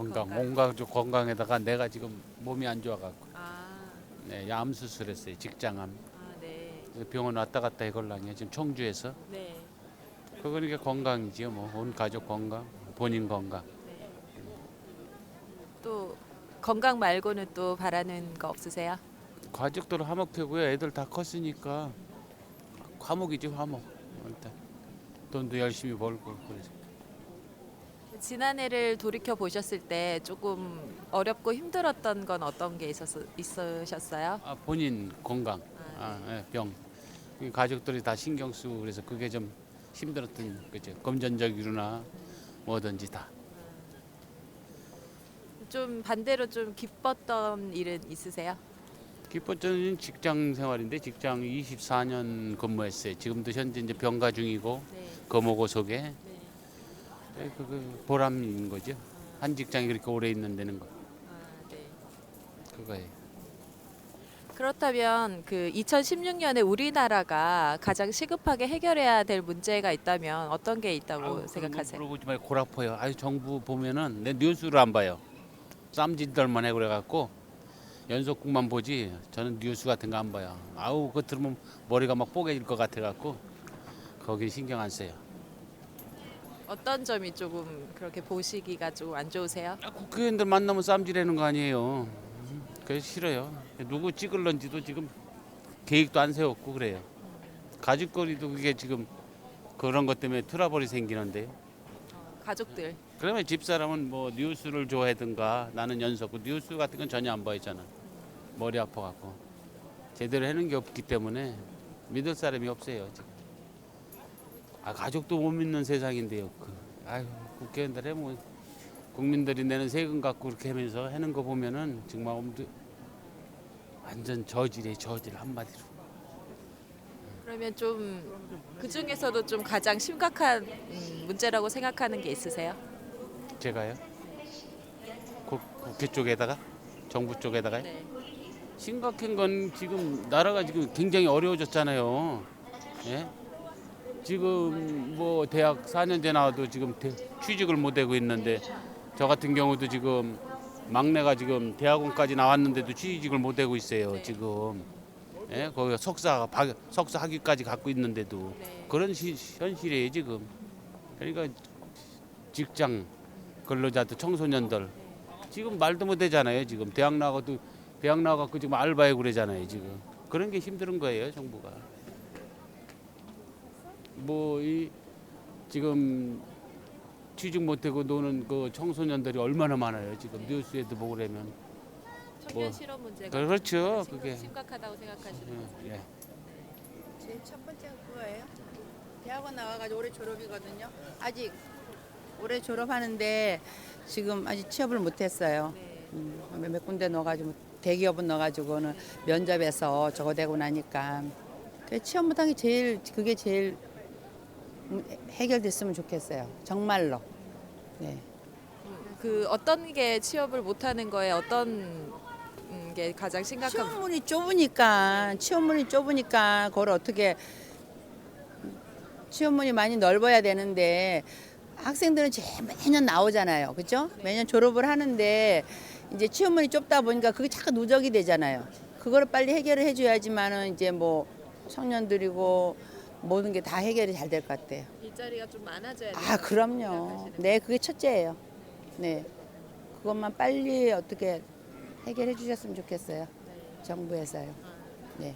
건강. 온 가족 건강에다가 내가 지금 몸이 안 좋아갖고 아, 네, 암 수술했어요. 직장암. 아, 네. 그래서 병원 왔다 갔다 해걸랑요. 지금 청주에서. 네. 그러니까 건강이지요. 뭐 온 가족 건강, 본인 건강. 네. 또 건강 말고는 또 바라는 거 없으세요? 가족들 화목하고요. 애들 다 컸으니까 화목이지 화목. 일단 돈도 열심히 벌고 그래서. 지난해를 돌이켜 보셨을 때 조금 어렵고 힘들었던 건 어떤 게 있으셨어요? 아, 본인 건강, 아, 예, 병. 이 가족들이 다 신경 쓰고 그래서 그게 좀 힘들었던 거죠. 금전적으로나 뭐든지 다. 좀 반대로 좀 기뻤던 일은 있으세요? 기뻤던 직장 생활인데 직장 24년 근무했어요. 지금도 현재 이제 병가 중이고 네. 거모고 속에 네. 그 보람인 거죠. 한 직장에 그렇게 오래 있는 데는 거 아, 네. 그거예요. 그렇다면 그 2016년에 우리나라가 가장 시급하게 해결해야 될 문제가 있다면 어떤 게 있다고 생각하세요? 물어보지 말고 골 아파요. 아유 정부 보면은 내 뉴스를 안 봐요. 쌈짓들만 해 그래갖고 연속국만 보지 저는 뉴스 같은 거 안 봐요. 아우 그거 들으면 머리가 막 뽀개질 것 같아갖고 거기 신경 안 써요. 어떤 점이 조금 그렇게 보시기가 좀 안 좋으세요? 아, 국회의원들 만나면 쌈질하는 거 아니에요. 그래서 싫어요. 누구 찍을런지도 지금 계획도 안 세웠고 그래요. 가죽거리도 그게 지금 그런 것 때문에 트러블이 생기는데요. 가족들. 그러면 집사람은 뭐 뉴스를 좋아하든가 나는 연속 뉴스 같은 건 전혀 안 봐있잖아. 머리 아파갖고 제대로 해는 게 없기 때문에 믿을 사람이 없어요 지금. 아 가족도 못 믿는 세상인데요. 아유 국회의원들 해뭐 국민들이 내는 세금 갖고 그렇게 하면서 하는 거 보면은 정말 완전 저질이에요. 저질 한마디로. 그러면 좀 그 중에서도 좀 가장 심각한 문제라고 생각하는 게 있으세요? 제가요? 국회 쪽에다가 정부 쪽에다가요? 네. 심각한 건 지금 나라가 지금 굉장히 어려워졌잖아요. 예? 지금 뭐 대학 4년제 나와도 지금 취직을 못 하고 있는데 저 같은 경우도 지금 막내가 지금 대학원까지 나왔는데도 취직을 못 하고 있어요. 네. 지금 예? 거기 석사 학위까지 갖고 있는데도 네. 그런 현실이에요 지금. 그러니까 직장 근로자들 청소년들 지금 말도 못 하잖아요. 지금 대학 나가고 지금 알바해 그러잖아요. 지금 그런 게 힘든 거예요 정부가. 뭐 이 지금 취직 못하고 노는 그 청소년들이 얼마나 많아요. 지금 뉴스에도 보고 그러면 청년 뭐, 실업 문제가 그렇죠. 그게 심각하다고 생각하시는 거죠? 예. 제일 첫 번째가 그거예요. 대학원 나와가지고 올해 졸업이거든요. 아직 올해 졸업하는데 지금 아직 취업을 못했어요. 네. 몇 군데 넣어가지고 대기업은 넣어가지고는 면접에서 저거 되고 나니까 취업 못한 게 그게 제일 해결됐으면 좋겠어요. 정말로. 네. 그 어떤 게 취업을 못하는 거에 어떤 게 가장 심각한? 취업문이 좁으니까 그걸 어떻게 취업문이 많이 넓어야 되는데 학생들은 매년 나오잖아요. 그죠? 매년 졸업을 하는데 이제 취업문이 좁다 보니까 그게 자꾸 누적이 되잖아요. 그거를 빨리 해결을 해줘야지만은 이제 뭐 청년들이고 모든 게 다 해결이 잘 될 것 같아요. 일자리가 좀 많아져야 돼요. 아, 그럼요. 네, 그게 첫째예요. 네. 그것만 빨리 어떻게 해결해 주셨으면 좋겠어요. 정부에서요. 네.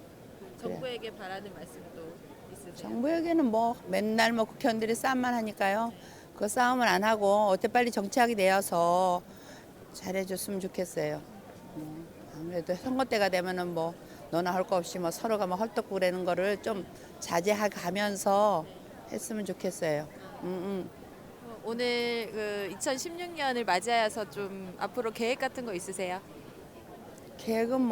정부에게 바라는 말씀도 있으세요? 정부에게는 뭐 맨날 뭐 국회의원들이 싸움만 하니까요. 그 싸움을 안 하고 어때 빨리 정착이 되어서 잘해줬으면 좋겠어요. 아무래도 선거 때가 되면은 뭐 너나 할 거 없이 뭐 서로가 뭐 헐떡거리는 거를 좀 자제해 가면서 했으면 좋겠어요. 오늘 그 2016년을 맞이하여서 좀 앞으로 계획 같은 거 있으세요? 계획은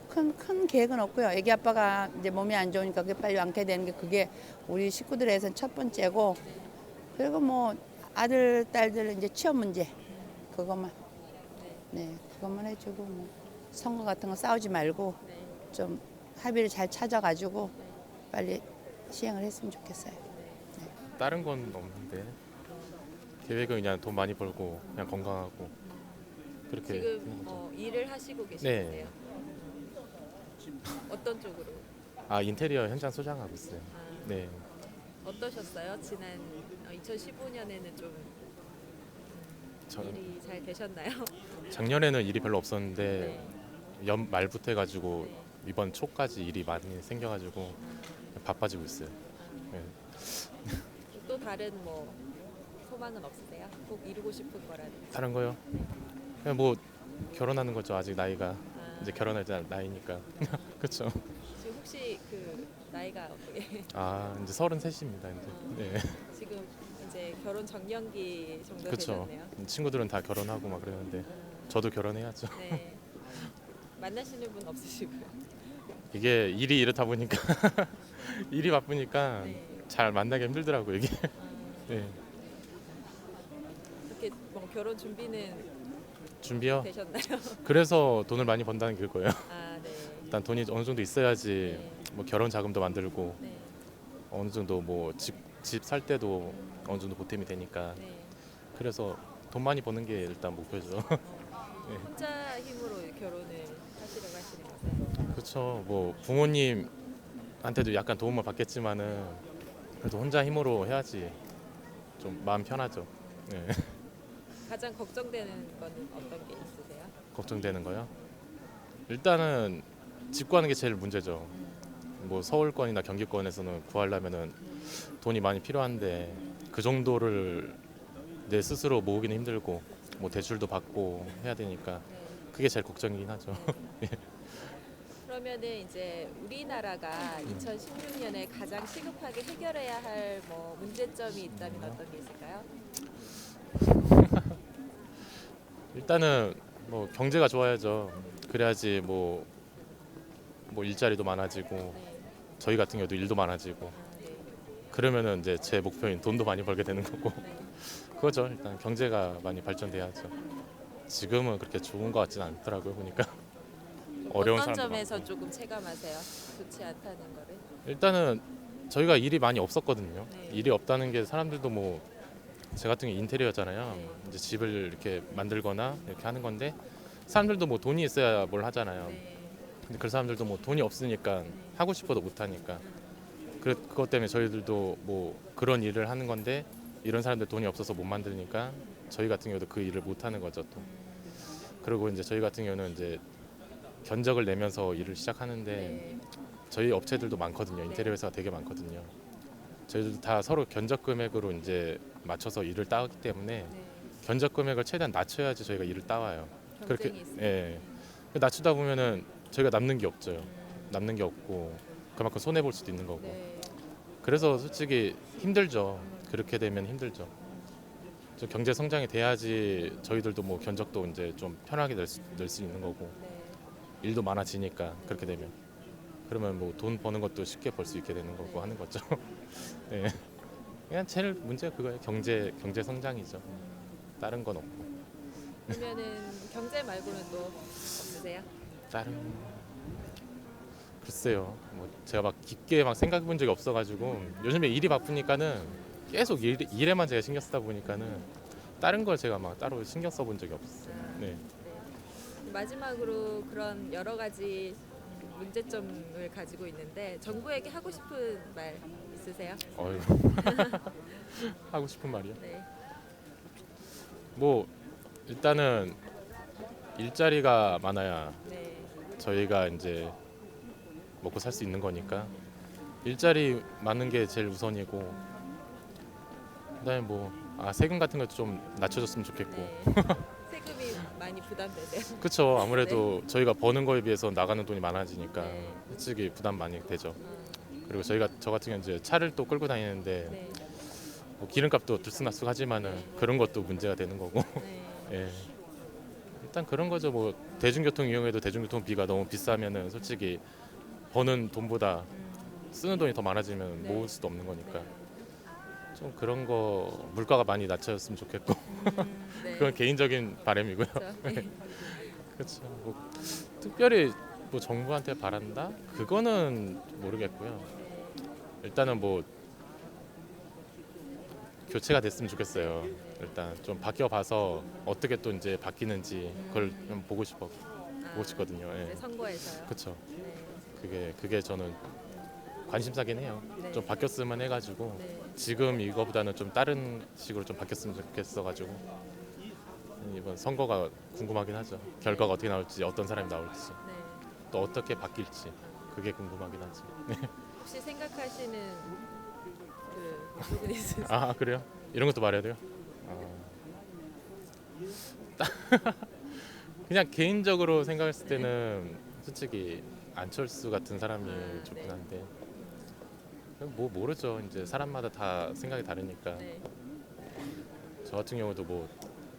큰 계획은 없고요. 애기 아빠가 이제 몸이 안 좋으니까 그게 빨리 완쾌되는 게 그게 우리 식구들에선 첫 번째고, 그리고 뭐 아들 딸들 이제 취업 문제 그것만 그것만 해주고 뭐 선거 같은 거 싸우지 말고 좀 합의를 잘 찾아가지고 빨리 시행을 했으면 좋겠어요. 다른 건 없는데 계획은 그냥 돈 많이 벌고 그냥 건강하고 그렇게 지금 하는 거죠. 일을 하시고 계신 네. 거세요? 어떤 쪽으로? 아 인테리어 현장 소장하고 있어요. 아, 네. 어떠셨어요? 지난 2015년에는 좀 저, 일이 잘 되셨나요? 작년에는 일이 별로 없었는데 네. 연 말부터 해가지고 네. 이번 초까지 일이 많이 생겨가지고 바빠지고 있어요. 네. 또 다른 뭐 소망은 없으세요? 꼭 이루고 싶은 거라든지. 다른 거요? 그냥 뭐 결혼하는 거죠. 아직 나이가 아, 이제 결혼할 나이니까. 그렇죠. 지금 혹시 그 나이가 어떻게? 아 이제 33입니다. 이제. 네. 지금 이제 결혼 정년기 정도 그렇죠. 되셨네요. 친구들은 다 결혼하고 막 그러는데 아, 저도 결혼해야죠. 네. 만나시는 분 없으시고요. 이게 일이 이렇다 보니까 일이 바쁘니까 네. 잘 만나기 힘들더라고요 이게. 아, 네. 이렇게 뭐 결혼 준비는 준비요. 되셨나요? 그래서 돈을 많이 번다는 길 거예요. 아, 네. 일단 돈이 어느 정도 있어야지 네. 뭐 결혼 자금도 만들고 네. 어느 정도 뭐 집 살 때도 어느 정도 보탬이 되니까 네. 그래서 돈 많이 버는 게 일단 목표죠. 네. 혼자 힘으로 결혼을 하시려고 하시는 거세요? 그렇죠. 뭐 부모님한테도 약간 도움을 받겠지만은 그래도 혼자 힘으로 해야지 좀 마음 편하죠. 네. 가장 걱정되는 거는 어떤 게 있으세요? 걱정되는 거요. 일단은 집 구하는 게 제일 문제죠. 뭐 서울권이나 경기권에서는 구하려면은 돈이 많이 필요한데 그 정도를 내 스스로 모으기는 힘들고 뭐 대출도 받고 해야 되니까 네. 그게 제일 걱정이긴 하죠. 그러면은 이제 우리나라가 2016년에 가장 시급하게 해결해야 할 뭐 문제점이 있다면 어떤 게 있을까요? 일단은 뭐 경제가 좋아야죠. 그래야지 뭐 일자리도 많아지고 네. 저희 같은 경우도 일도 많아지고 아, 네. 그러면은 이제 제 목표인 돈도 많이 벌게 되는 거고 네. 그거죠. 일단 경제가 많이 발전돼야죠. 지금은 그렇게 좋은 것 같지는 않더라고요. 보니까 어려운 어떤 사람도 점에서 많고. 조금 체감하세요? 좋지 않다는 거를? 일단은 저희가 일이 많이 없었거든요. 네. 일이 없다는 게 사람들도 뭐 제 같은 게 인테리어잖아요. 네. 이제 집을 이렇게 만들거나 이렇게 하는 건데 사람들도 뭐 돈이 있어야 뭘 하잖아요. 네. 근데 그 사람들도 뭐 돈이 없으니까 하고 싶어도 못 하니까 그것 때문에 저희들도 뭐 그런 일을 하는 건데 이런 사람들 돈이 없어서 못 만드니까 저희 같은 경우도 그 일을 못 하는 거죠 또. 그리고 이제 저희 같은 경우는 이제 견적을 내면서 일을 시작하는데 네. 저희 업체들도 많거든요. 인테리어 회사가 되게 많거든요. 저희들도 다 서로 견적 금액으로 이제 맞춰서 일을 따기 때문에 네. 견적 금액을 최대한 낮춰야지 저희가 일을 따와요. 경쟁이 있어요. 예. 낮추다 보면은 저희가 남는 게 없죠. 남는 게 없고 그만큼 손해 볼 수도 있는 거고. 네. 그래서 솔직히 힘들죠. 그렇게 되면 힘들죠. 좀 경제 성장이 돼야지 저희들도 뭐 견적도 이제 좀 편하게 낼 수 있는 거고 네. 일도 많아지니까 그렇게 되면 그러면 뭐 돈 버는 것도 쉽게 벌 수 있게 되는 거고 네. 하는 거죠. 네. 그냥 제일 문제가 그거예요. 경제 성장이죠. 다른 건 없고. 그러면은 경제 말고는 또 없으세요? 다른 글쎄요. 뭐 제가 막 깊게 막 생각해 본 적이 없어가지고 요즘에 일이 바쁘니까는 계속 일에만 제가 신경 쓰다 보니까는 다른 걸 제가 막 따로 신경 써본 적이 없어요. 네. 네. 마지막으로 그런 여러 가지 문제점을 가지고 있는데 정부에게 하고 싶은 말 있으세요? 어휴. 하고 싶은 말이요. 네. 뭐 일단은 일자리가 많아야 네. 저희가 이제 먹고 살 수 있는 거니까 일자리 많은 게 제일 우선이고 그다음에 뭐 세금 같은 것도 좀 낮춰줬으면 좋겠고 네. 세금이 많이 부담되세요? 그렇죠. 아무래도 저희가 버는 거에 비해서 나가는 돈이 많아지니까 네. 솔직히 부담 많이 되죠. 아, 그리고 저 같은 경우는 이제 차를 또 끌고 다니는데 네. 뭐 기름값도 들쑥날쑥하지만은 네. 그런 것도 문제가 되는 거고 네. 예. 일단 그런 거죠. 뭐 대중교통 이용해도 대중교통비가 너무 비싸면은 솔직히 버는 돈보다 쓰는 돈이 더 많아지면 네. 모을 수도 없는 거니까 네. 좀 그런 거 물가가 많이 낮춰졌으면 좋겠고 네. 그건 개인적인 바람이고요. 그렇죠. 네. 그렇죠. 뭐 특별히 뭐 정부한테 바란다? 그거는 모르겠고요. 일단은 뭐 교체가 됐으면 좋겠어요. 일단 좀 바뀌어봐서 어떻게 또 이제 바뀌는지 그걸 좀 보고 싶거든요. 예. 네, 선거에서요. 그렇죠. 네. 그게 저는 관심사긴 해요. 네. 좀 바뀌었으면 해가지고 네. 지금 이거보다는 좀 다른 식으로 좀 바뀌었으면 좋겠어가지고 이번 선거가 궁금하긴 하죠. 결과가 어떻게 나올지, 어떤 사람이 나올지, 네. 또 어떻게 바뀔지 그게 궁금하긴 하지. 혹시 생각하시는 그 부분 있으세요? 아 그래요? 이런 것도 말해야 돼요? 그냥 개인적으로 생각했을 때는 솔직히 안철수 같은 사람이 좋긴 네. 한데 뭐 모르죠. 이제 사람마다 다 생각이 다르니까 네. 저 같은 경우도 뭐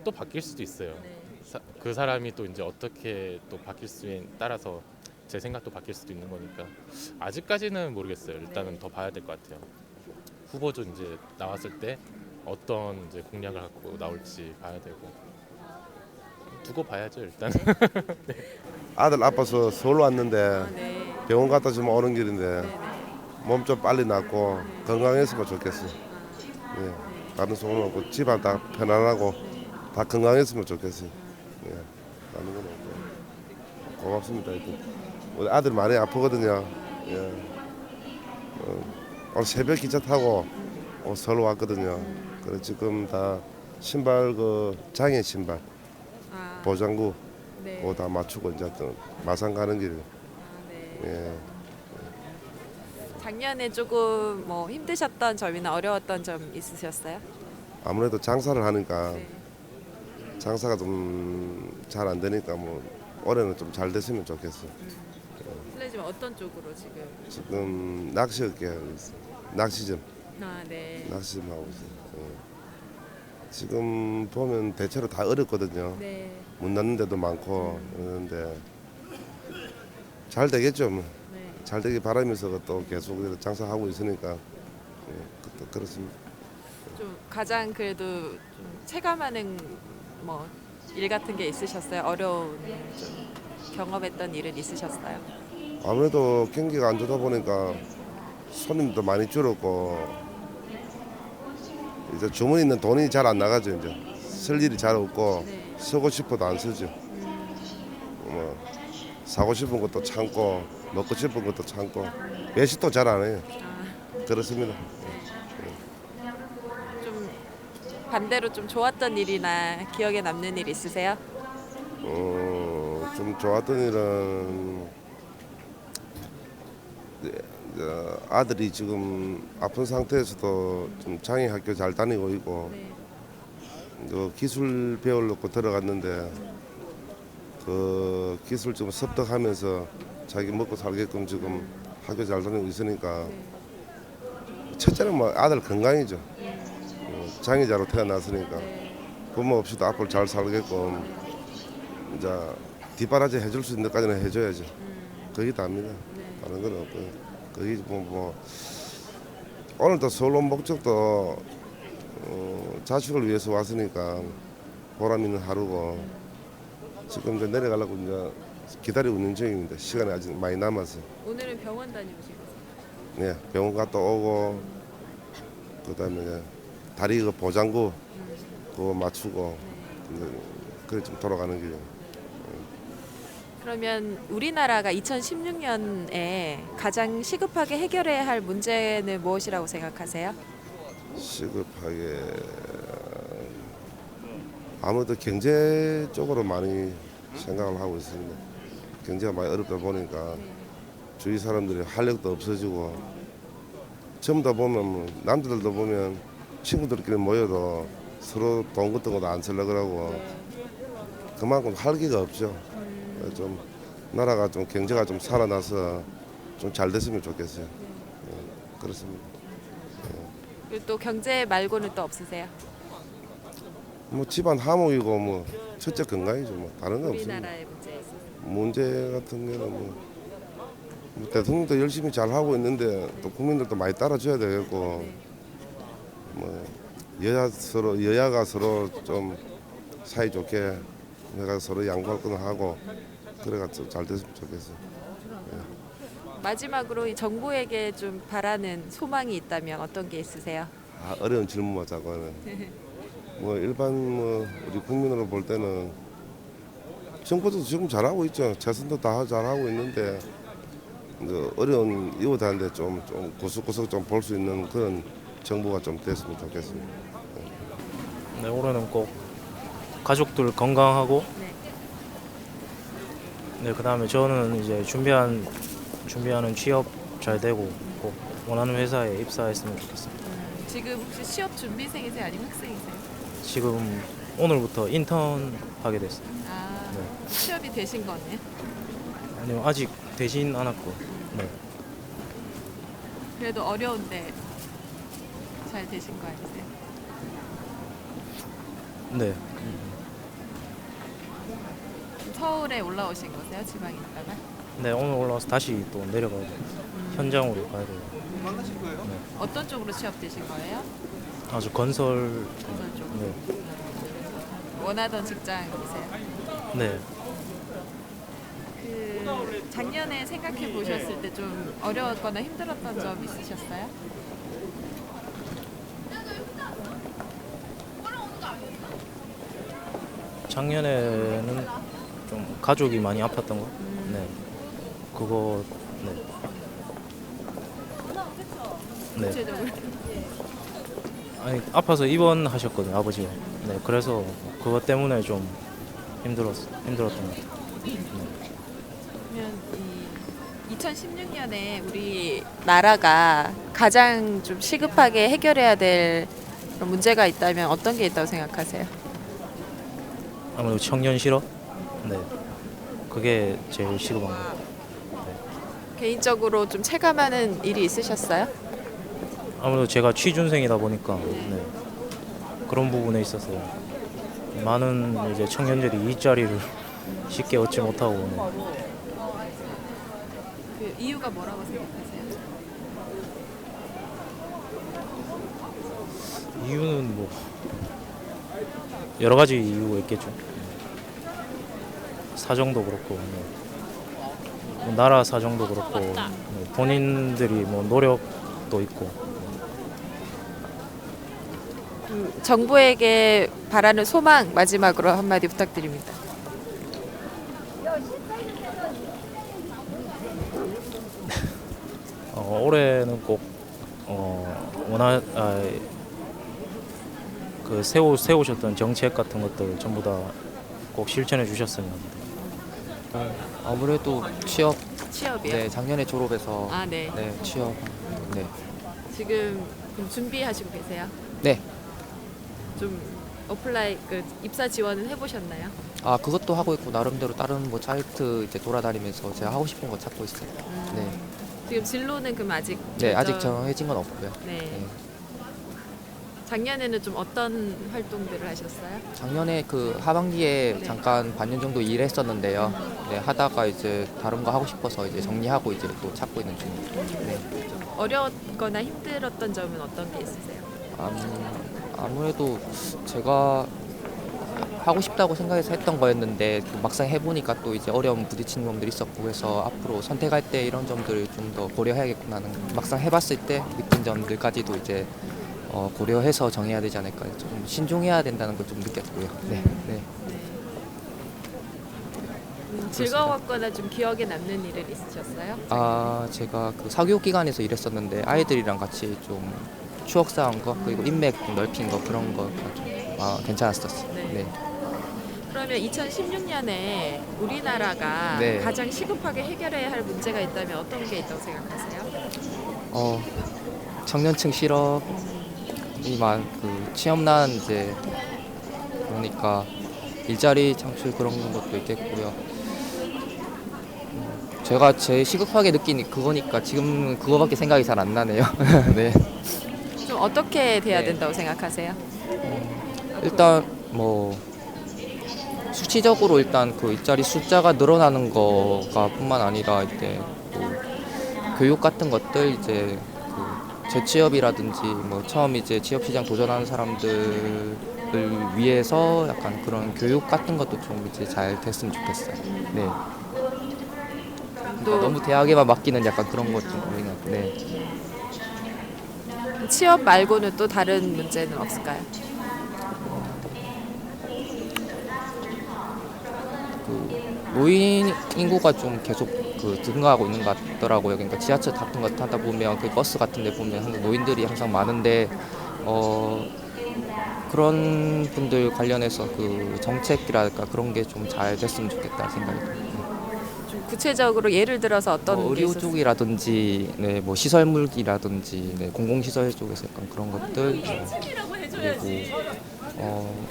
또 바뀔 수도 있어요. 네. 그 사람이 또 이제 어떻게 또 바뀔 수에 따라서 제 생각도 바뀔 수도 있는 거니까 아직까지는 모르겠어요. 일단은 네. 더 봐야 될 것 같아요. 후보도 이제 나왔을 때 어떤 이제 공약을 갖고 나올지 봐야 되고 두고 봐야죠 일단. 아들 아파서 서울 왔는데 네. 병원 갔다 지금 오는 길인데 네. 몸 좀 빨리 낫고 건강했으면 좋겠어. 예. 다른 소원 없고 집안 다 편안하고 다 건강했으면 좋겠어. 예. 다른 건 없고 고맙습니다. 하여튼. 우리 아들 많이 아프거든요. 예. 오늘 새벽 기차 타고 서울 왔거든요. 그래 지금 다 신발 그 장애 신발 아, 보장구 네. 그거 다 맞추고 이제 또 마산 가는 길. 아, 네. 예. 작년에 조금 뭐 힘드셨던 점이나 어려웠던 점 있으셨어요? 아무래도 장사를 하니까 네. 장사가 좀 잘 안 되니까 뭐 올해는 좀 잘 됐으면 좋겠어. 실례지만 어떤 쪽으로 지금? 지금 낚시업계 하고 있어. 낚시점 네. 낚시점 하고 있어. 지금 보면 대체로 다 어렵거든요. 네. 문 닫는 데도 많고 그러는데 잘 되겠죠. 뭐. 네. 잘 되길 바라면서 또 계속 장사하고 있으니까 그렇습니다. 좀 가장 그래도 좀 체감하는 뭐 일 같은 게 있으셨어요? 어려운 좀 경험했던 일은 있으셨어요? 아무래도 경기가 안 좋다 보니까 손님도 많이 줄었고 이제 주머니 있는 돈이 잘 안 나가죠. 이제 쓸 일이 잘 없고 네. 쓰고 싶어도 안 쓰죠. 뭐 사고 싶은 것도 참고 먹고 싶은 것도 참고 외식도 잘 안 해요. 아, 그렇습니다. 좀 반대로 좀 좋았던 일이나 기억에 남는 일 있으세요? 좀 좋았던 일은 아들이 지금 아픈 상태에서도 좀 장애 학교 잘 다니고 있고 네. 그 기술 배우려고 들어갔는데 그 기술 좀 습득하면서 자기 먹고 살게끔 지금 학교 잘 다니고 있으니까 첫째는 뭐 아들 건강이죠. 장애자로 태어났으니까 부모 없이도 앞으로 잘 살게끔 이제 뒷바라지 해줄 수 있는 데까지는 해줘야죠. 그게 답니다. 다른 건 없고요. 그게 뭐 오늘도 서울 온 목적도 자식을 위해서 왔으니까 보람 있는 하루고 지금 이제 내려가려고 이제 기다리고 있는 중입니다. 시간이 아직 많이 남아서. 오늘은 병원 다녀오신 거세요? 네, 병원 갔다 오고 그다음에 이제 다리 그 보장구 그거 맞추고 이제 그래 좀 돌아가는 길이에요. 그러면 우리나라가 2016년에 가장 시급하게 해결해야 할 문제는 무엇이라고 생각하세요? 시급하게 아무래도 경제 쪽으로 많이 생각을 하고 있습니다. 경제가 많이 어렵다 보니까 주위 사람들이 활력도 없어지고 전부 다 보면 뭐 남자들도 보면 친구들끼리 모여도 서로 돈 같은 것도 안 쓰려고 그러고 그만큼 활기가 없죠. 좀 나라가 좀 경제가 좀 살아나서 좀 잘 됐으면 좋겠어요. 그렇습니다. 그리고 또 경제 말고는 또 없으세요? 뭐 집안 화목이고 뭐 첫째 건강이죠. 뭐 다른 건 없습니다. 우리나라의 문제 있어요. 문제 같은 경우는 뭐 대통령도 열심히 잘 하고 있는데 또 국민들도 많이 따라줘야 되겠고 뭐 여야가 서로 좀 사이 좋게 내가 서로 양보할 건 하고 그래가 잘 됐으면 좋겠어요. 마지막으로 이 정부에게 좀 바라는 소망이 있다면 어떤 게 있으세요? 어려운 질문 맞자고 하는 뭐 일반 뭐 우리 국민으로 볼 때는 정부도 지금 잘하고 있죠. 최선도 다 잘하고 있는데 이제 어려운 이웃한테 좀 구석구석 좀 볼 수 있는 그런 정부가 좀 됐으면 좋겠습니다. 네, 올해는 꼭 가족들 건강하고 네, 그다음에 저는 이제 준비하는 취업 잘 되고 꼭 원하는 회사에 입사했으면 좋겠습니다. 지금 혹시 취업 준비생이세요? 아니면 학생이세요? 지금 오늘부터 인턴 하게 됐어요. 아, 네. 취업이 되신 거네요. 아니요, 아직 되진 않았고. 네. 그래도 어려운데 잘 되신 거 아니세요? 네. 서울에 올라오신 거세요? 지방에 있다가? 네, 오늘 올라와서 다시 또 내려가야 돼요. 현장으로 가야 돼요. 어떤 쪽으로 취업되신 거예요? 아주 건설. 건설 쪽. 네. 원하던 직장이세요? 네. 그 작년에 생각해 보셨을 때 좀 어려웠거나 힘들었던 점 있으셨어요? 작년에는 좀 가족이 많이 아팠던 거. 네. 그거 네. 네. 구체적으로. 아니 아파서 입원하셨거든요, 아버지가. 네. 그래서 그것 때문에 좀 힘들었던 것 같아요. 그러면 이 2016년에 우리 나라가 가장 좀 시급하게 해결해야 될 그런 문제가 있다면 어떤 게 있다고 생각하세요? 아무래도 청년 실업. 네. 그게 제일 시급한 거. 개인적으로 좀 체감하는 일이 있으셨어요? 아무래도 제가 취준생이다 보니까 네. 그런 부분에 있어서 많은 이제 청년들이 일자리를 쉽게 얻지 못하고 네. 그 이유가 뭐라고 생각하세요? 이유는 뭐 여러 가지 이유가 있겠죠. 사정도 그렇고 뭐 나라 사정도 그렇고 뭐 본인들이 뭐 노력도 있고 정부에게 바라는 소망 마지막으로 한마디 부탁드립니다. 올해는 꼭 그 세우셨던 정책 같은 것들 전부 다 꼭 실천해 주셨으면 합니다. 아무래도 취업, 취업이요? 네, 작년에 졸업해서 아, 네. 네, 취업, 네, 지금 그럼 준비하시고 계세요? 네, 좀 어플라이 그 입사 지원은 해보셨나요? 아 그것도 하고 있고 나름대로 다른 뭐 사이트 이제 돌아다니면서 제가 하고 싶은 거 찾고 있어요. 네, 지금 진로는 그럼 아직 네, 아직 결정- 정해진 건 없고요. 네. 네. 작년에는 좀 어떤 활동들을 하셨어요? 작년에 그 하반기에 네. 잠깐 반년 정도 일했었는데요. 네, 하다가 이제 다른 거 하고 싶어서 이제 정리하고 이제 또 찾고 있는 중입니다. 네. 좀 어려웠거나 힘들었던 점은 어떤 게 있으세요? 아무래도 제가 하고 싶다고 생각해서 했던 거였는데 또 막상 해보니까 또 이제 어려움 부딪히는 점들이 있었고 그래서 앞으로 선택할 때 이런 점들을 좀 더 고려해야겠구나 하는 막상 해봤을 때 느낀 점들까지도 이제 고려해서 정해야 되지 않을까 좀 신중해야 된다는 걸 좀 느꼈고요. 네, 네. 즐거웠거나 좀 기억에 남는 일은 있으셨어요? 아 제가 그 사교육 기관에서 일했었는데 아이들이랑 같이 좀 추억 쌓은 거 그리고 인맥 좀 넓힌 거 그런 거가 좀 괜찮았었어요. 네. 네. 그러면 2016년에 우리나라가 네. 가장 시급하게 해결해야 할 문제가 있다면 어떤 게 있다고 생각하세요? 청년층 실업이 그 취업난 이제 그러니까 일자리 창출 그런 것도 있겠고요. 제가 제일 시급하게 느끼니 그거니까 지금 그거밖에 생각이 잘 안 나네요. 네. 좀 어떻게 돼야 네. 된다고 생각하세요? 일단 뭐 수치적으로 일단 그 일자리 숫자가 늘어나는 거가 뿐만 아니라 이제 또 교육 같은 것들 이제 그 재취업이라든지 뭐 처음 이제 취업 시장 도전하는 사람들을 위해서 약간 그런 교육 같은 것도 좀 이제 잘 됐으면 좋겠어요. 네. 또 너무 대학에만 맡기는 약간 그런 것 좀 보이는 것 같아요. 네. 취업 말고는 또 다른 문제는 없을까요? 그 노인 인구가 좀 계속 그 증가하고 있는 것 같더라고요. 그러니까 지하철 같은 거 타다 보면 그 버스 같은 데 보면 항상 노인들이 항상 많은데 그런 분들 관련해서 그 정책이랄까 그런 게 좀 잘 됐으면 좋겠다 생각이 듭니다. 좀 구체적으로 예를 들어서 어떤 뭐 게 의료 있었어요? 쪽이라든지 네, 뭐 시설물이라든지 네, 공공시설 쪽에서 약간 그런 것들 그리고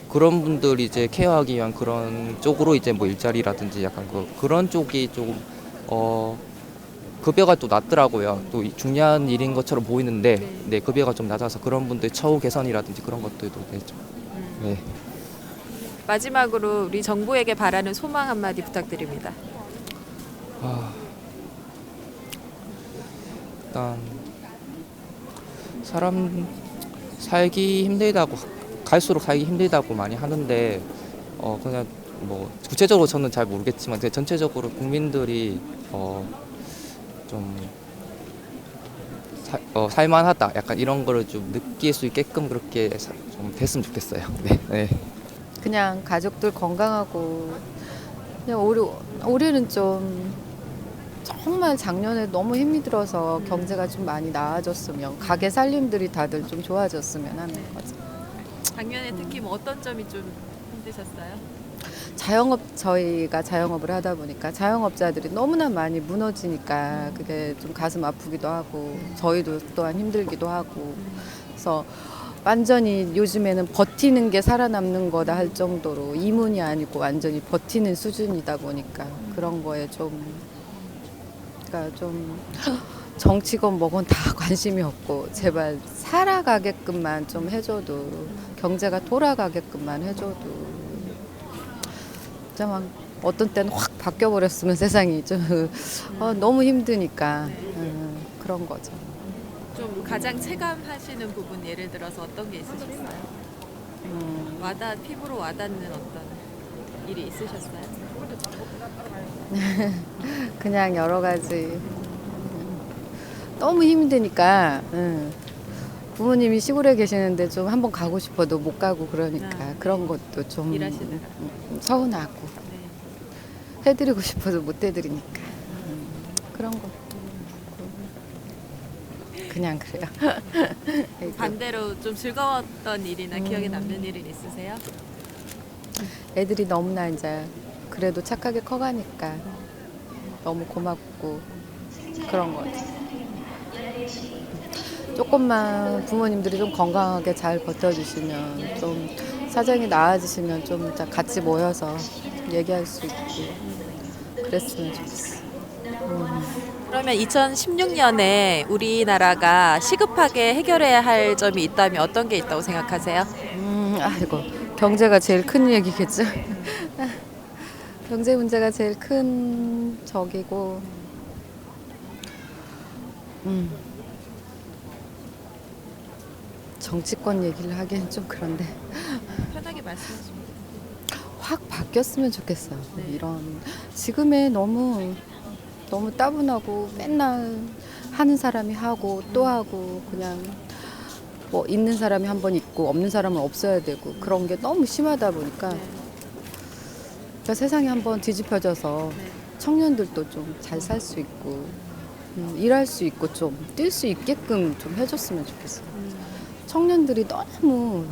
그런 분들이 이제 케어하기 위한 그런 쪽으로 이제 뭐 일자리라든지 약간 그런 쪽이 조금 급여가 또 낮더라고요. 또 중요한 일인 것처럼 보이는데 네, 급여가 좀 낮아서 그런 분들 처우 개선이라든지 그런 것들도 네, 좀 네. 마지막으로 우리 정부에게 바라는 소망 한마디 부탁드립니다. 일단 사람 살기 힘들다고 갈수록 살기 힘들다고 많이 하는데 그냥 뭐 구체적으로 저는 잘 모르겠지만 그냥 전체적으로 국민들이 좀 살만하다 약간 이런 거를 좀 느낄 수 있게끔 그렇게 좀 됐으면 좋겠어요. 네. 네. 그냥 가족들 건강하고 그냥 올해는 좀 정말 작년에 너무 힘이 들어서 경제가 좀 많이 나아졌으면 가게 살림들이 다들 좀 좋아졌으면 하는 거죠. 작년에 특히 뭐 어떤 점이 좀 힘드셨어요? 저희가 자영업을 하다 보니까 자영업자들이 너무나 많이 무너지니까 그게 좀 가슴 아프기도 하고 저희도 또한 힘들기도 하고 그래서 완전히 요즘에는 버티는 게 살아남는 거다 할 정도로 이문이 아니고 완전히 버티는 수준이다 보니까 그런 거에 그러니까 좀 정치건 뭐건 다 관심이 없고 제발 살아가게끔만 좀 해줘도 경제가 돌아가게끔만 해줘도 진짜 막 어떤 때는 확 바뀌어버렸으면 세상이 좀 너무 힘드니까 그런 거죠. 좀 가장 체감하시는 부분 예를 들어서 어떤 게 있으셨어요? 피부로 와닿는 어떤 일이 있으셨어요? 그냥 여러 가지 너무 힘드니까 부모님이 시골에 계시는데 좀 한번 가고 싶어도 못 가고 그러니까 그런 것도 좀 일하시느라. 서운하고 네. 해드리고 싶어도 못 해드리니까 그런 거 그냥 그래요. 반대로 좀 즐거웠던 일이나 기억에 남는 일은 있으세요? 애들이 너무나 이제 그래도 착하게 커가니까 너무 고맙고 그런 거 같아요. 조금만 부모님들이 좀 건강하게 잘 버텨주시면 좀 사정이 나아지시면 좀 같이 모여서 얘기할 수 있고 그랬으면 좋겠어요. 그러면 2016년에 우리나라가 시급하게 해결해야 할 점이 있다면 어떤 게 있다고 생각하세요? 아이고 경제가 제일 큰 얘기겠죠. 경제 문제가 제일 큰 적이고 정치권 얘기를 하기엔 좀 그런데 편하게 말씀하시면. 확 바뀌었으면 좋겠어요. 네. 이런 지금의 너무 따분하고 맨날 하는 사람이 하고 또 하고 그냥 뭐 있는 사람이 한 번 있고 없는 사람은 없어야 되고 그런 게 너무 심하다 보니까 그러니까 세상이 한번 뒤집혀져서 청년들도 좀 잘 살 수 있고 일할 수 있고 좀 뛸 수 있게끔 좀 해줬으면 좋겠어요. 청년들이 너무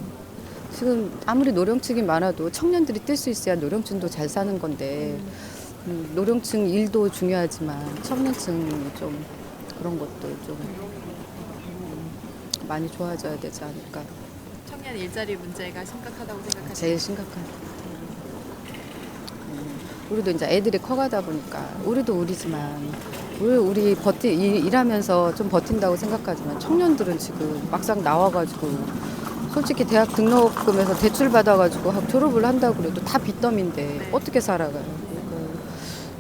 지금 아무리 노령층이 많아도 청년들이 뛸 수 있어야 노령층도 잘 사는 건데 노령층 일도 중요하지만 청년층이 좀 그런 것도 좀 많이 좋아져야 되지 않을까. 청년 일자리 문제가 심각하다고 생각하세요? 제일 심각한. 우리도 이제 애들이 커가다 보니까 우리도 우리지만 우리 일하면서 좀 버틴다고 생각하지만 청년들은 지금 막상 나와가지고 솔직히 대학 등록금에서 대출 받아가지고 졸업을 한다고 그래도 다 빚더미인데 어떻게 살아가요?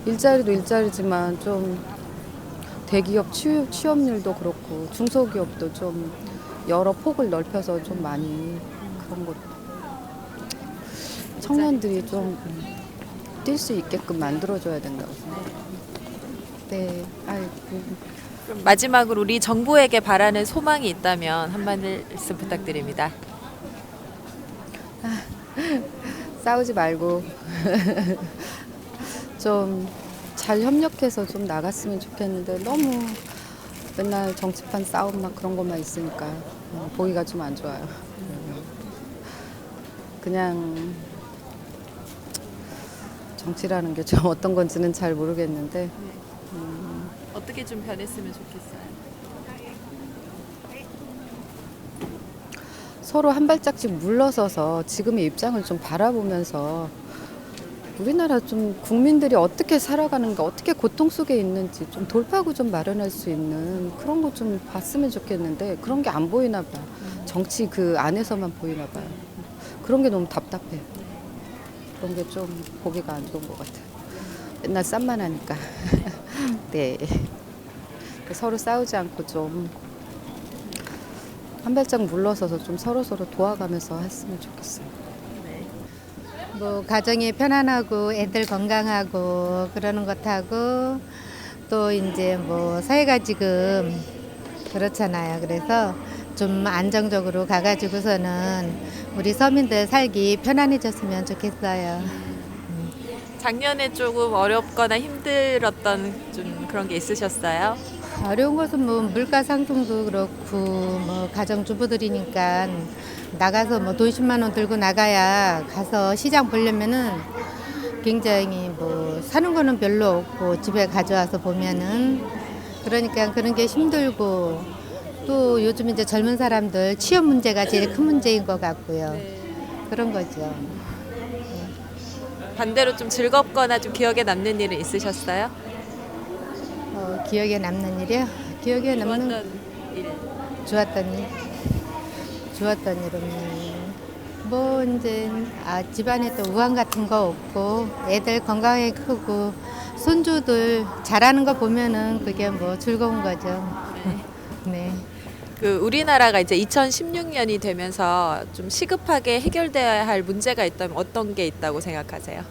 일자리도 일자리지만 좀 대기업 취업률도 그렇고 중소기업도 좀 여러 폭을 넓혀서 좀 많이 그런 것도 청년들이 좀 뛸 수 있게끔 만들어줘야 된다고 생각해요. 네, 아이고. 그럼 마지막으로 우리 정부에게 바라는 소망이 있다면 한 말씀 부탁드립니다. 싸우지 말고 좀 잘 협력해서 좀 나갔으면 좋겠는데 너무 맨날 정치판 싸움 막 그런 것만 있으니까 보기가 좀 안 좋아요. 그냥 정치라는 게 좀 어떤 건지는 잘 모르겠는데 어떻게 좀 변했으면 좋겠어요? 서로 한 발짝씩 물러서서 지금의 입장을 좀 바라보면서 우리나라 좀 국민들이 어떻게 살아가는가, 어떻게 고통 속에 있는지 좀 돌파구 좀 마련할 수 있는 그런 거 좀 봤으면 좋겠는데 그런 게 안 보이나 봐요. 정치 그 안에서만 보이나 봐요. 그런 게 너무 답답해요. 그런 게 좀 보기가 안 좋은 것 같아요. 맨날 쌈만 하니까. 네. 서로 싸우지 않고 좀 한 발짝 물러서서 좀 서로서로 도와가면서 했으면 좋겠어요. 뭐 가정이 편안하고 애들 건강하고 그러는 것하고 또 이제 뭐 사회가 지금 그렇잖아요. 그래서 좀 안정적으로 가가지고서는 우리 서민들 살기 편안해졌으면 좋겠어요. 작년에 조금 어렵거나 힘들었던 좀 그런 게 있으셨어요? 어려운 것은 뭐 물가 상승도 그렇고 뭐 가정주부들이니까 나가서 뭐 돈 10만 원 들고 나가야 가서 시장 보려면은 굉장히 뭐 사는 거는 별로 없고 집에 가져와서 보면은 그러니까 그런 게 힘들고 또 요즘 이제 젊은 사람들 취업 문제가 제일 큰 문제인 것 같고요. 그런 거죠. 반대로 좀 즐겁거나 좀 기억에 남는 일은 있으셨어요? 기억에 남는 일이요? 기억에 남는 좋았던 일. 좋았던 일. 좋았던 일은 뭐 이제 집안에 또 우환 같은 거 없고 애들 건강하게 크고 손주들 잘하는 거 보면은 그게 뭐 즐거운 거죠. 네. 그 우리나라가 이제 2016년이 되면서 좀 시급하게 해결돼야 할 문제가 있다면 어떤 게 있다고 생각하세요?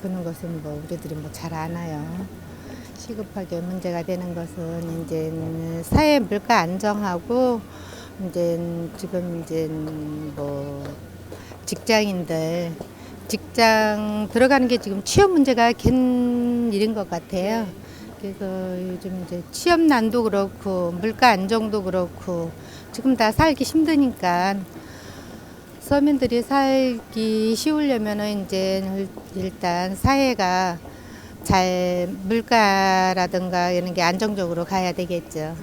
그런 것은 뭐 우리들이 뭐 잘 아나요. 시급하게 문제가 되는 것은 이제 사회 물가 안정하고 이제 지금 이제 뭐 직장인들 직장 들어가는 게 지금 취업 문제가 큰 일인 것 같아요. 그래서 요즘 이제 취업 난도 그렇고 물가 안정도 그렇고 지금 다 살기 힘드니까 서민들이 살기 쉬우려면은 이제 일단 사회가 잘 물가라든가 이런 게 안정적으로 가야 되겠죠.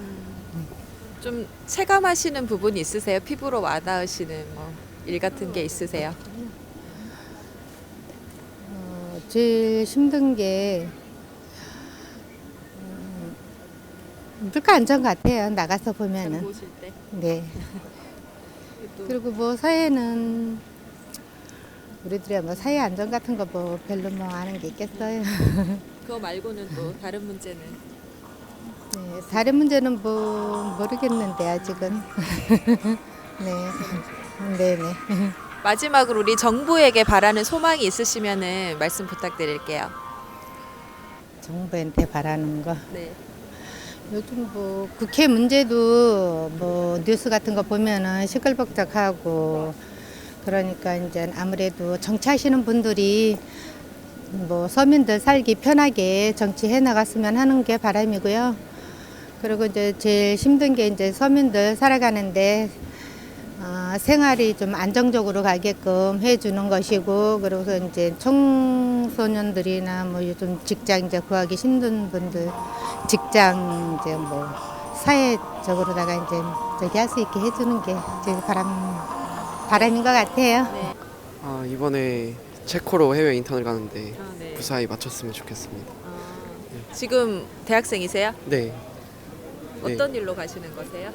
좀 체감하시는 부분이 있으세요? 피부로 와닿으시는 뭐 일 같은 게 있으세요? 제일 힘든 게 물가 안정 같아요. 나가서 장 보면은. 보실 때. 네. 또 그리고 뭐 사회는 우리들이 뭐 사회 안정 같은 거 뭐 별로 뭐 아는 게 있겠어요. 그거 말고는 또 다른 문제는 네, 다른 문제는 뭐 모르겠는데 아직은. 네. 네네. 마지막으로 우리 정부에게 바라는 소망이 있으시면은 말씀 부탁드릴게요. 정부한테 바라는 거. 네. 요즘 뭐 국회 문제도 뭐 뉴스 같은 거 보면은 시끌벅적하고 그러니까 이제 아무래도 정치하시는 분들이 뭐 서민들 살기 편하게 정치해 나갔으면 하는 게 바람이고요. 그리고 이제 제일 힘든 게 이제 서민들 살아가는데 생활이 좀 안정적으로 가게끔 해주는 것이고, 그리고서 이제 청소년들이나 뭐 요즘 직장 이제 구하기 힘든 분들 직장 이제 뭐 사회적으로다가 이제 저기 할 수 있게 해주는 게 제 바람인 것 같아요. 이번에 체코로 해외 인턴을 가는데 네. 무사히 마쳤으면 좋겠습니다. 지금 대학생이세요? 네. 어떤 일로 가시는 거세요?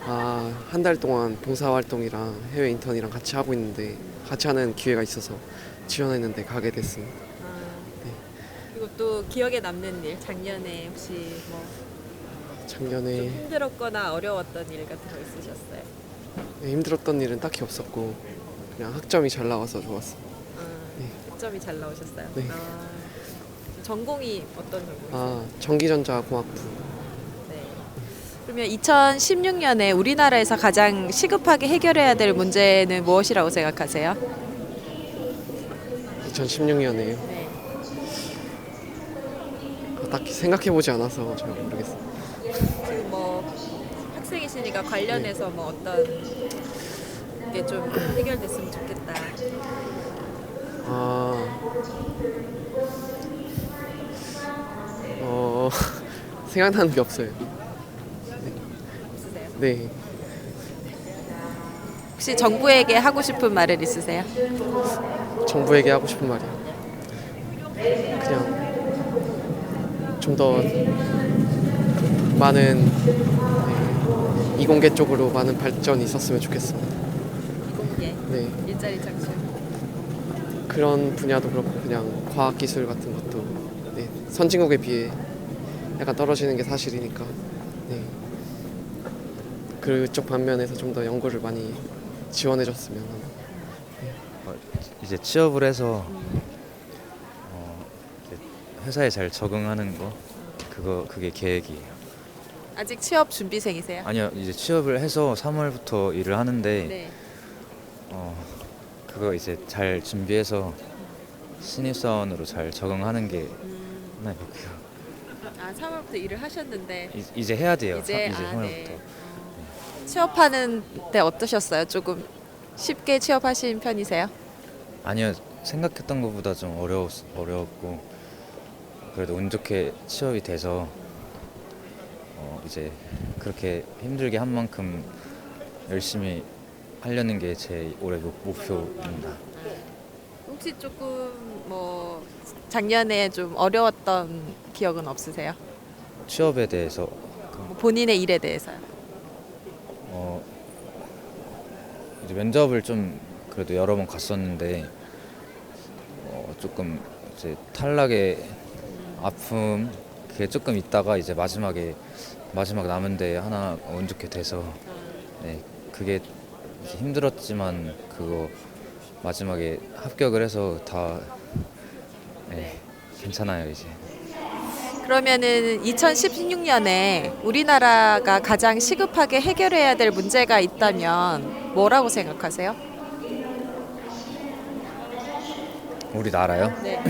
한 달 동안 봉사활동이랑 해외 인턴이랑 같이 하고 있는데 같이 하는 기회가 있어서 지원했는데 가게 됐습니다. 그리고 또 기억에 남는 일, 작년에 혹시 뭐 좀 작년에 힘들었거나 어려웠던 일 같은 거 있으셨어요? 힘들었던 일은 딱히 없었고 그냥 학점이 잘 나와서 좋았어요. 학점이 잘 나오셨어요? 네. 전공이 어떤 전공이세요? 전기전자공학부. 네. 그러면 2016년에 우리나라에서 가장 시급하게 해결해야 될 문제는 무엇이라고 생각하세요? 2016년에요. 네. 딱히 생각해보지 않아서 잘 모르겠어요. 지금 뭐 학생이시니까 관련해서 뭐 어떤 게 좀 해결됐으면 좋겠다. 생각나는 게 없어요. 없으세요? 네. 혹시 정부에게 하고 싶은 말은 있으세요? 정부에게 하고 싶은 말이요. 그냥 좀 더 많은 이공계 쪽으로 많은 발전이 있었으면 좋겠습니다. 이공계, 네. 일자리 창출. 그런 분야도 그렇고 그냥 과학기술 같은 것도 네. 선진국에 비해 약간 떨어지는 게 사실이니까 네. 그쪽 반면에서 좀 더 연구를 많이 지원해줬으면 하는. 이제 취업을 해서 이제 회사에 잘 적응하는 거 그게 계획이에요. 아직 취업 준비생이세요? 아니요, 이제 취업을 해서 3월부터 일을 하는데 네. 그거 이제 잘 준비해서 신입사원으로 잘 적응하는 게 하나의 목표. 아, 3월부터 일을 하셨는데 이제 해야 돼요. 이제 3월부터. 네. 취업하는 때 어떠셨어요? 조금 쉽게 취업하신 편이세요? 아니요, 생각했던 것보다 좀 어려웠고 그래도 운 좋게 취업이 돼서 이제 그렇게 힘들게 한 만큼 열심히 하려는 게 제 올해 목표입니다. 혹시 조금 뭐 작년에 좀 어려웠던 기억은 없으세요? 취업에 대해서 뭐 본인의 일에 대해서요? 이제 면접을 좀 그래도 여러 번 갔었는데 조금 이제 탈락의 아픔 그게 조금 있다가 이제 마지막 남은데 하나 운 좋게 돼서 네, 그게 이제 힘들었지만 그거 마지막에 합격을 해서 다 네, 괜찮아요 이제. 그러면은 2016년에 우리나라가 가장 시급하게 해결해야 될 문제가 있다면 뭐라고 생각하세요? 우리나라요? 네.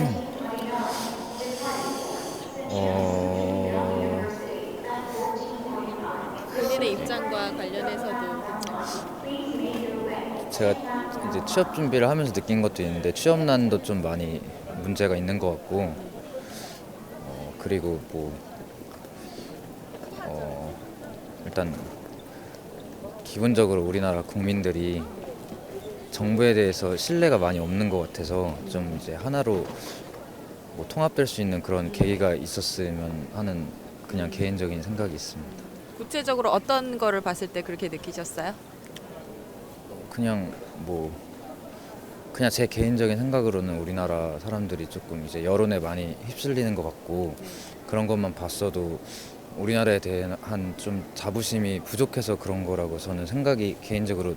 본인의 입장과 관련해서도 제가 이제 취업 준비를 하면서 느낀 것도 있는데 취업난도 좀 많이 문제가 있는 것 같고 그리고 뭐 일단 기본적으로 우리나라 국민들이 정부에 대해서 신뢰가 많이 없는 것 같아서 좀 이제 하나로 뭐 통합될 수 있는 그런 계기가 있었으면 하는 그냥 개인적인 생각이 있습니다. 구체적으로 어떤 거를 봤을 때 그렇게 느끼셨어요? 그냥 제 개인적인 생각으로는 우리나라 사람들이 조금 이제 여론에 많이 휩쓸리는 것 같고 그런 것만 봤어도 우리나라에 대한 좀 자부심이 부족해서 그런 거라고 저는 생각이 개인적으로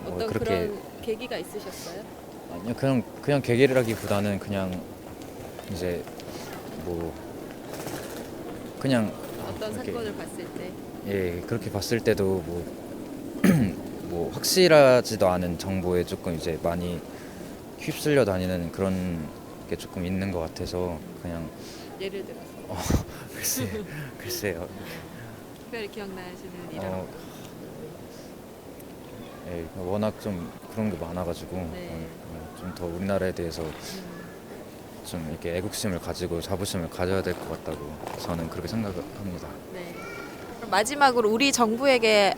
어떤 그렇게 그런 계기가 있으셨어요? 아니요 그냥 계기라기보다는 그냥 이제 그냥 어떤 이렇게, 사건을 봤을 때? 예 그렇게 봤을 때도 뭐 확실하지도 않은 정보에 조금 이제 많이 휩쓸려 다니는 그런 게 조금 있는 것 같아서 그냥 예를 들어서 글쎄요. 특별히 기억나시는 일화? 예, 워낙 좀 그런 게 많아가지고 네. 좀 더 우리나라에 대해서 좀 이렇게 애국심을 가지고 자부심을 가져야 될 것 같다고 저는 그렇게 생각합니다. 네. 그럼 마지막으로 우리 정부에게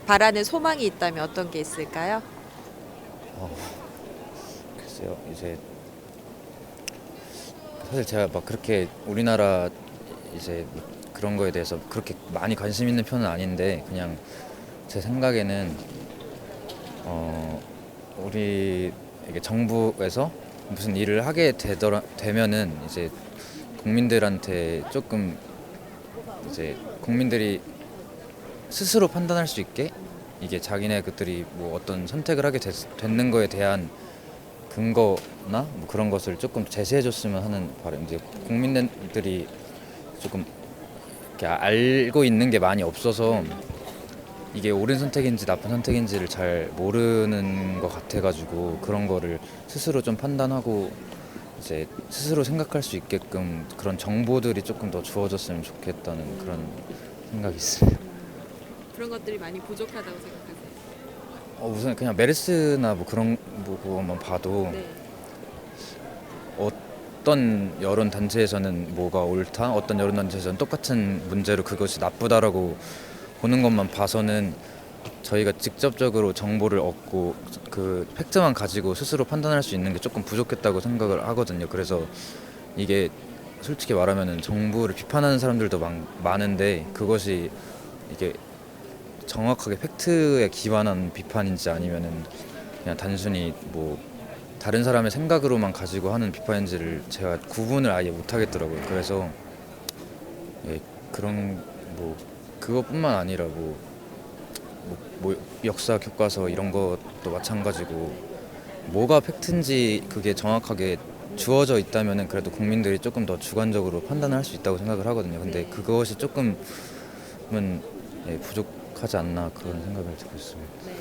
바라는 소망이 있다면 어떤 게 있을까요? 글쎄요, 이제 사실 제가 막 그렇게 우리나라 이제 그런 거에 대해서 그렇게 많이 관심 있는 편은 아닌데 그냥 제 생각에는 우리 이게 정부에서 무슨 일을 하게 되면은 이제 국민들한테 조금 이제 국민들이 스스로 판단할 수 있게 이게 자기네들이 뭐 어떤 선택을 하게 됐는 거에 대한 근거나 뭐 그런 것을 조금 제시해줬으면 하는 바람. 이제 국민들이 조금 이렇게 알고 있는 게 많이 없어서 이게 옳은 선택인지 나쁜 선택인지를 잘 모르는 것 같아가지고 그런 거를 스스로 좀 판단하고 이제 스스로 생각할 수 있게끔 그런 정보들이 조금 더 주어졌으면 좋겠다는 그런 생각이 있습니다. 그런 것들이 많이 부족하다고 생각하세요? 우선 그냥 메르스나 뭐 그런 뭐 그것만 봐도 네. 어떤 여론 단체에서는 뭐가 옳다, 어떤 여론 단체에서는 똑같은 문제로 그것이 나쁘다라고 보는 것만 봐서는 저희가 직접적으로 정보를 얻고 그 팩트만 가지고 스스로 판단할 수 있는 게 조금 부족했다고 생각을 하거든요. 그래서 이게 솔직히 말하면은 정부를 비판하는 사람들도 많은데 그것이 이게 정확하게 팩트에 기반한 비판인지 아니면은 그냥 단순히 뭐 다른 사람의 생각으로만 가지고 하는 비판인지를 제가 구분을 아예 못 하겠더라고요. 그래서 예, 그런 뭐 그것뿐만 아니라 뭐 역사 교과서 이런 것도 마찬가지고 뭐가 팩트인지 그게 정확하게 주어져 있다면은 그래도 국민들이 조금 더 주관적으로 판단을 할 수 있다고 생각을 하거든요. 근데 그것이 조금은 예, 부족하지 않나 그런 생각을 듣고 있습니다. 네.